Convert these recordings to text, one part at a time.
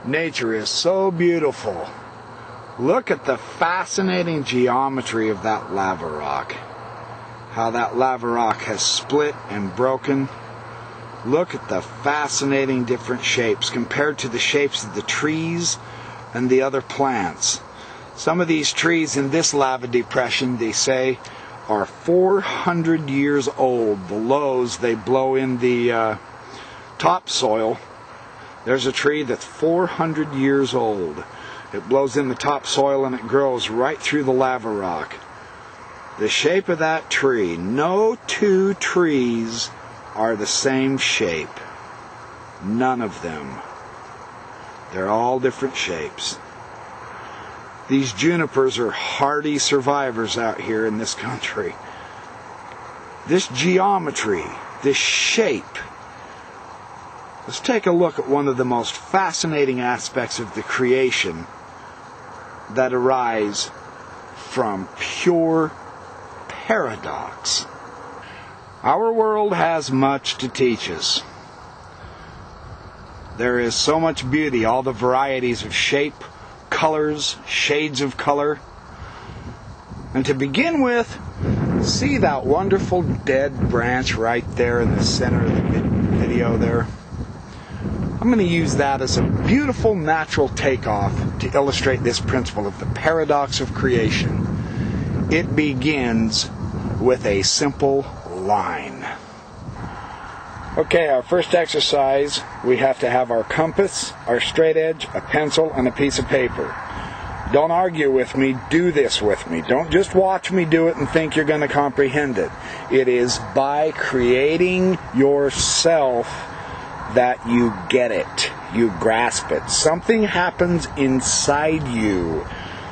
Nature is so beautiful. Look at the fascinating geometry of that lava rock. How that lava rock has split and broken. Look at the fascinating different shapes compared to the shapes of the trees and the other plants. Some of these trees in this lava depression, they say, are 400 years old. The lows, they blow in the topsoil. There's a tree that's 400 years old. It blows in the topsoil and it grows right through the lava rock. The shape of that tree, no two trees are the same shape. None of them. They're all different shapes. These junipers are hardy survivors out here in this country. This geometry, this shape. Let's take a look at one of the most fascinating aspects of the creation that arise from pure paradox. Our world has much to teach us. There is so much beauty, all the varieties of shape, colors, shades of color. And to begin with, see that wonderful dead branch right there in the center of the video there? I'm going to use that as a beautiful natural takeoff to illustrate this principle of the paradox of creation. It begins with a simple line. Okay, our first exercise, we have to have our compass, our straight edge, a pencil, and a piece of paper. Don't argue with me, do this with me. Don't just watch me do it and think you're going to comprehend it. It is by creating yourself that you get it, you grasp it. Something happens inside you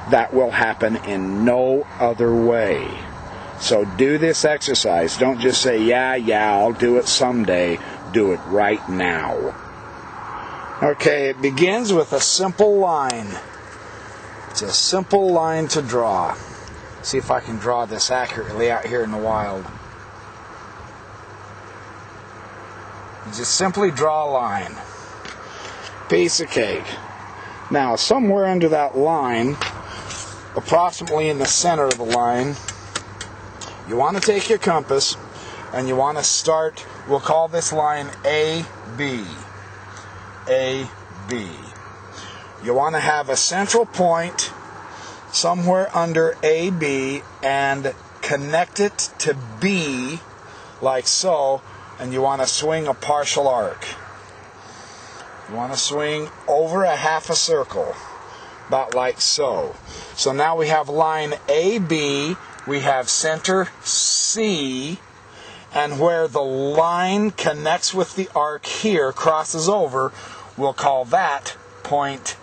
that will happen in no other way. So do this exercise. Don't just say, yeah, I'll do it someday. Do it right now. Okay, it begins with a simple line. It's a simple line to draw. See if I can draw this accurately out here in the wild. You just simply draw a line. Piece of cake. Now, somewhere under that line, approximately in the center of the line, you want to take your compass and you want to start, we'll call this line AB. AB. You want to have a central point somewhere under AB and connect it to B like so, and you want to swing a partial arc. You want to swing over a half a circle, about like so. So now we have line AB, we have center C, and where the line connects with the arc here, crosses over, we'll call that point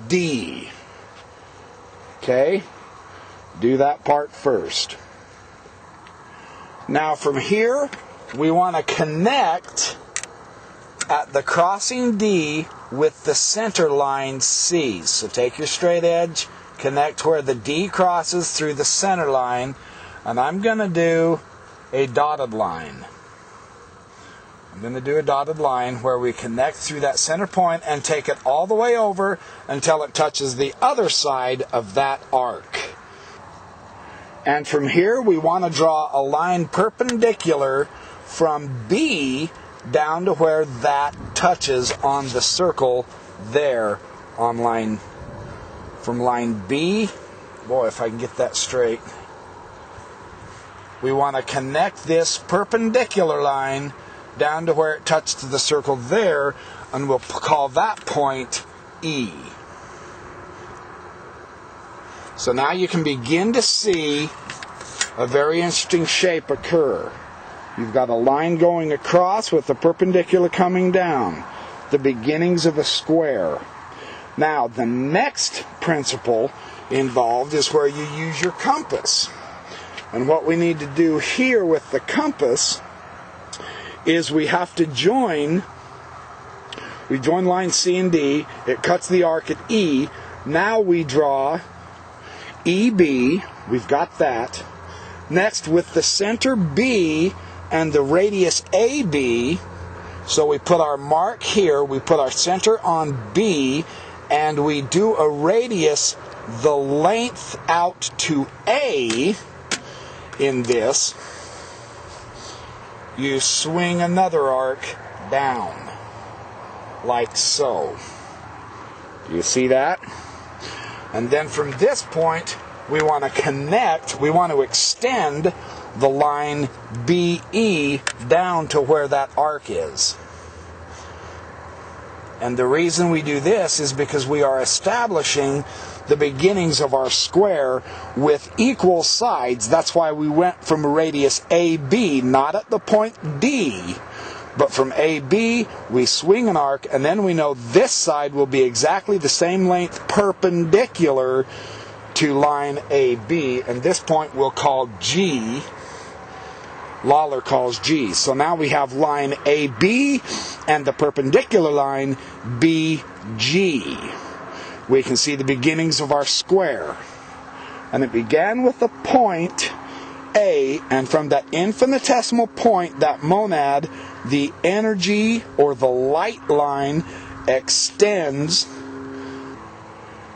D. Okay? Do that part first. Now from here, we want to connect at the crossing D with the center line C. So take your straight edge, connect where the D crosses through the center line, and I'm going to do a dotted line. I'm going to do a dotted line where we connect through that center point and take it all the way over until it touches the other side of that arc. And from here we want to draw a line perpendicular from B down to where that touches on the circle there on line, from line B, boy, if I can get that straight. We want to connect this perpendicular line down to where it touches the circle there, and we'll call that point E. So now you can begin to see a very interesting shape occur. You've got a line going across with the perpendicular coming down, the beginnings of a square. Now, the next principle involved is where you use your compass. And what we need to do here with the compass is we have to join line C and D, it cuts the arc at E. Now we draw EB, we've got that. Next, with the center B and the radius AB, so we put our mark here, we put our center on B, and we do a radius the length out to A in this, you swing another arc down, like so. Do you see that? And then from this point, we want to connect, we want to extend the line BE down to where that arc is. And the reason we do this is because we are establishing the beginnings of our square with equal sides. That's why we went from a radius AB, not at the point D, but from AB we swing an arc, and then we know this side will be exactly the same length perpendicular to line AB, and this point we'll call G. Lawler calls G. So now we have line AB and the perpendicular line BG. We can see the beginnings of our square. And it began with the point A, and from that infinitesimal point, that monad, the energy or the light line extends.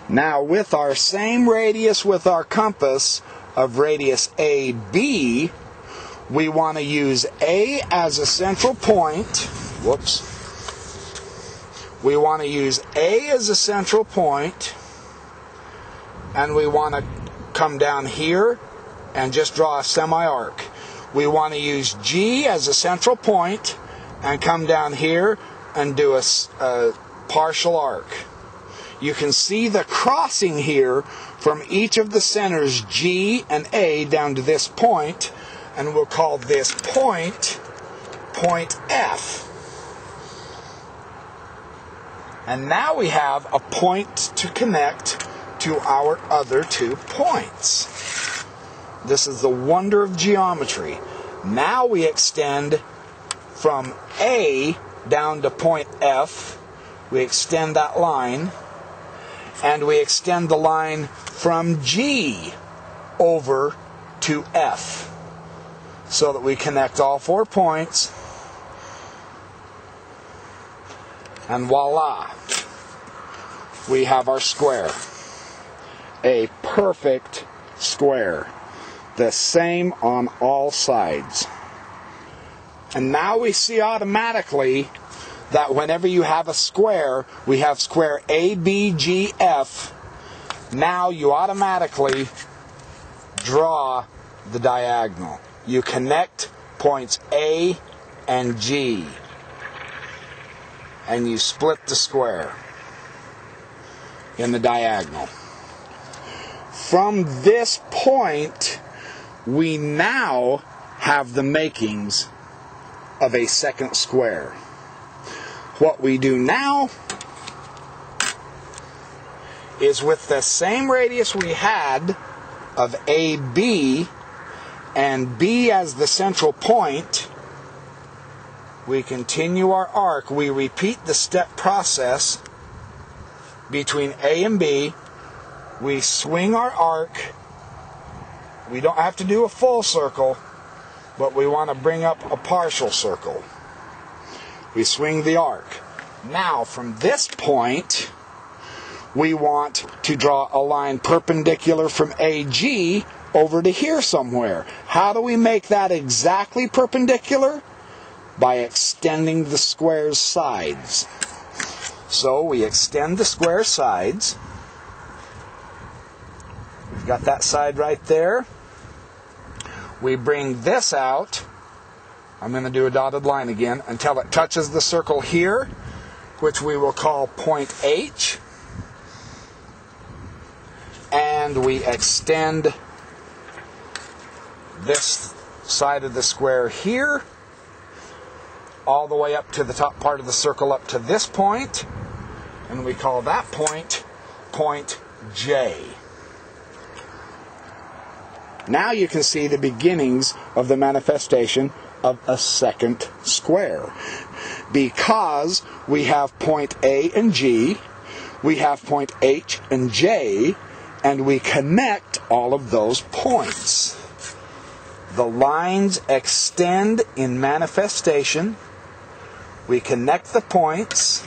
Now with our same radius with our compass of radius AB, we want to use A as a central point. Whoops. We want to use A as a central point, and we want to come down here and just draw a semi-arc. We want to use G as a central point and come down here and do a partial arc. You can see the crossing here from each of the centers G and A down to this point, and we'll call this point F. And now we have a point to connect to our other 2 points. This is the wonder of geometry. Now we extend from A down to point F. We extend that line, and we extend the line from G over to F, so that we connect all 4 points, and voila, we have our square. A perfect square, the same on all sides. And now we see automatically that whenever you have a square, we have square ABGF. Now you automatically draw the diagonal. You connect points A and G, and you split the square in the diagonal. From this point, we now have the makings of a second square. What we do now is, with the same radius we had of AB and B as the central point, we continue our arc. We repeat the step process between A and B. We swing our arc. We don't have to do a full circle, but we want to bring up a partial circle. We swing the arc. Now from this point, we want to draw a line perpendicular from AG over to here somewhere. How do we make that exactly perpendicular? By extending the square's sides. So we extend the square sides. We've got that side right there. We bring this out. I'm going to do a dotted line again until it touches the circle here, which we will call point H. And we extend this side of the square here, all the way up to the top part of the circle up to this point, and we call that point point J. Now you can see the beginnings of the manifestation of a second square. Because we have point A and G, we have point H and J, and we connect all of those points. The lines extend in manifestation. We connect the points,